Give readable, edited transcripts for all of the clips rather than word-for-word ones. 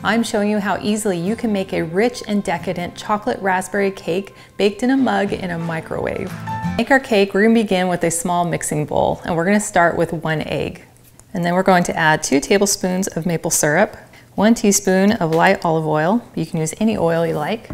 I'm showing you how easily you can make a rich and decadent chocolate raspberry cake baked in a mug in a microwave. To make our cake, we're going to begin with a small mixing bowl, and we're going to start with 1 egg. And then we're going to add 2 tablespoons of maple syrup, 1 teaspoon of light olive oil, you can use any oil you like,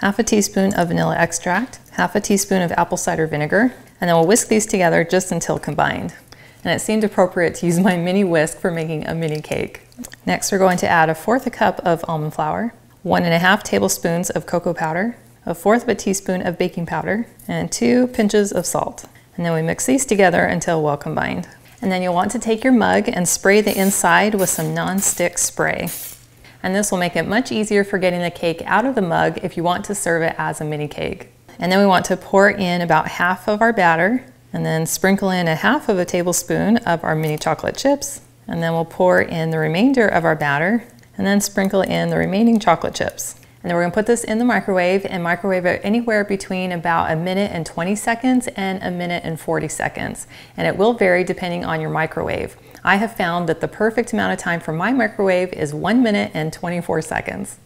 half a teaspoon of vanilla extract, half a teaspoon of apple cider vinegar, and then we'll whisk these together just until combined. And it seemed appropriate to use my mini whisk for making a mini cake. Next, we're going to add 1/4 cup of almond flour, 1½ tablespoons of cocoa powder, 1/4 teaspoon of baking powder, and 2 pinches of salt. And then we mix these together until well combined. And then you'll want to take your mug and spray the inside with some non-stick spray. And this will make it much easier for getting the cake out of the mug if you want to serve it as a mini cake. And then we want to pour in about half of our batter, and then sprinkle in 1/2 tablespoon of our mini chocolate chips, and then we'll pour in the remainder of our batter, and then sprinkle in the remaining chocolate chips. And then we're going to put this in the microwave and microwave it anywhere between about 1 minute and 20 seconds and 1 minute and 40 seconds. And it will vary depending on your microwave. I have found that the perfect amount of time for my microwave is 1 minute and 24 seconds.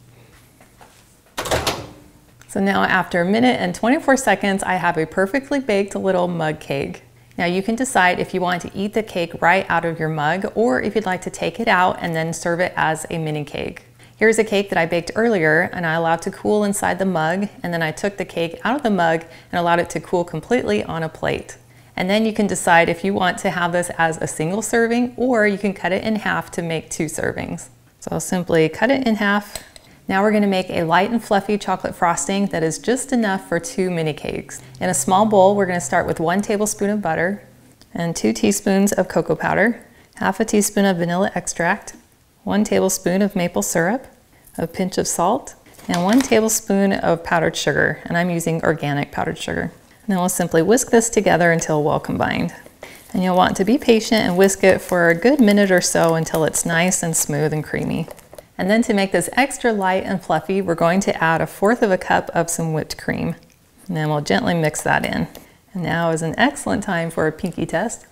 So now after 1 minute and 24 seconds, I have a perfectly baked little mug cake. Now you can decide if you want to eat the cake right out of your mug or if you'd like to take it out and then serve it as a mini cake. Here's a cake that I baked earlier and I allowed to cool inside the mug, and then I took the cake out of the mug and allowed it to cool completely on a plate. And then you can decide if you want to have this as a single serving or you can cut it in half to make 2 servings. So I'll simply cut it in half. Now we're going to make a light and fluffy chocolate frosting that is just enough for 2 mini cakes. In a small bowl, we're going to start with 1 tablespoon of butter and 2 teaspoons of cocoa powder, half a teaspoon of vanilla extract, 1 tablespoon of maple syrup, a pinch of salt, and 1 tablespoon of powdered sugar, and I'm using organic powdered sugar. And then we'll simply whisk this together until well combined. And you'll want to be patient and whisk it for a good minute or so until it's nice and smooth and creamy. And then to make this extra light and fluffy, we're going to add 1/4 cup of some whipped cream. And then we'll gently mix that in. And now is an excellent time for a pinky test.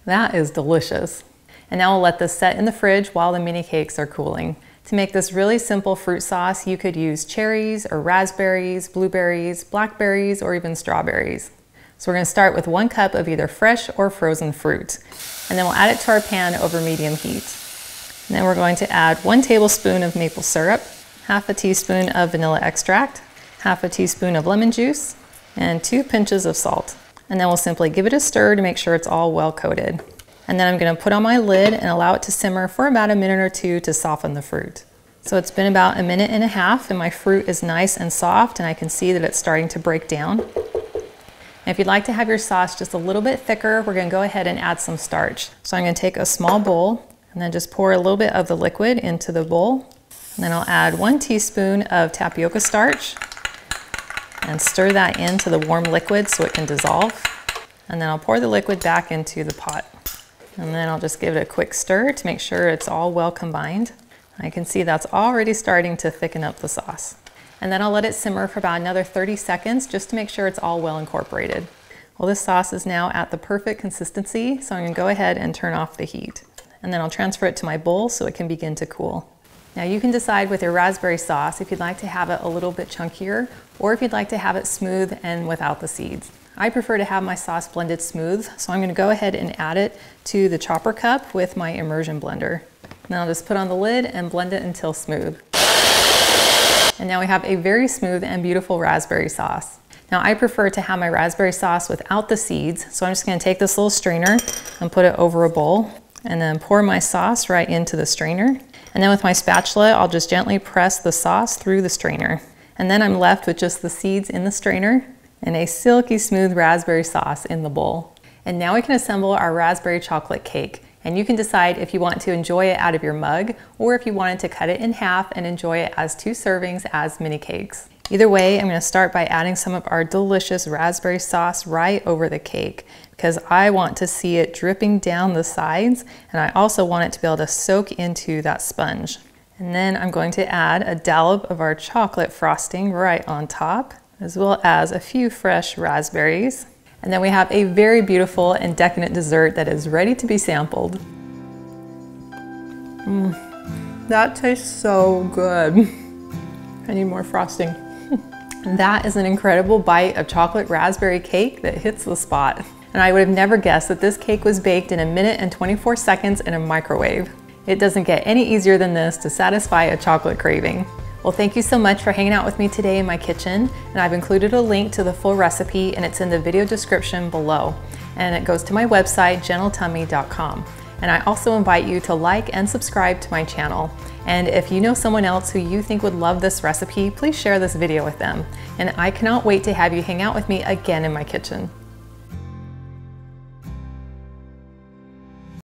That is delicious. And now we'll let this set in the fridge while the mini cakes are cooling. To make this really simple fruit sauce, you could use cherries or raspberries, blueberries, blackberries, or even strawberries. So we're going to start with 1 cup of either fresh or frozen fruit. And then we'll add it to our pan over medium heat. And then we're going to add 1 tablespoon of maple syrup, half a teaspoon of vanilla extract, half a teaspoon of lemon juice, and 2 pinches of salt. And then we'll simply give it a stir to make sure it's all well coated. And then I'm going to put on my lid and allow it to simmer for about 1 minute or 2 to soften the fruit. So it's been about 1.5 minutes and my fruit is nice and soft, and I can see that it's starting to break down. And if you'd like to have your sauce just a little bit thicker, we're going to go ahead and add some starch. So I'm going to take a small bowl and then just pour a little bit of the liquid into the bowl. And then I'll add 1 teaspoon of tapioca starch and stir that into the warm liquid so it can dissolve. And then I'll pour the liquid back into the pot. And then I'll just give it a quick stir to make sure it's all well combined. I can see that's already starting to thicken up the sauce. And then I'll let it simmer for about another 30 seconds just to make sure it's all well incorporated. Well, this sauce is now at the perfect consistency, so I'm going to go ahead and turn off the heat. And then I'll transfer it to my bowl so it can begin to cool. Now you can decide with your raspberry sauce if you'd like to have it a little bit chunkier or if you'd like to have it smooth and without the seeds. I prefer to have my sauce blended smooth, so I'm going to go ahead and add it to the chopper cup with my immersion blender. Now I'll just put on the lid and blend it until smooth. And now we have a very smooth and beautiful raspberry sauce. Now I prefer to have my raspberry sauce without the seeds, so I'm just going to take this little strainer and put it over a bowl and then pour my sauce right into the strainer. And then with my spatula, I'll just gently press the sauce through the strainer. And then I'm left with just the seeds in the strainer and a silky smooth raspberry sauce in the bowl. And now we can assemble our raspberry chocolate cake. And you can decide if you want to enjoy it out of your mug or if you wanted to cut it in half and enjoy it as 2 servings as mini cakes. Either way, I'm going to start by adding some of our delicious raspberry sauce right over the cake because I want to see it dripping down the sides, and I also want it to be able to soak into that sponge. And then I'm going to add a dollop of our chocolate frosting right on top, as well as a few fresh raspberries. And then we have a very beautiful and decadent dessert that is ready to be sampled. That tastes so good. I need more frosting. That is an incredible bite of chocolate raspberry cake that hits the spot. And I would have never guessed that this cake was baked in 1 minute and 24 seconds in a microwave. It doesn't get any easier than this to satisfy a chocolate craving. Well, thank you so much for hanging out with me today in my kitchen, and I've included a link to the full recipe, and it's in the video description below. And it goes to my website, gentletummy.com. And I also invite you to like and subscribe to my channel. And if you know someone else who you think would love this recipe, please share this video with them. And I cannot wait to have you hang out with me again in my kitchen.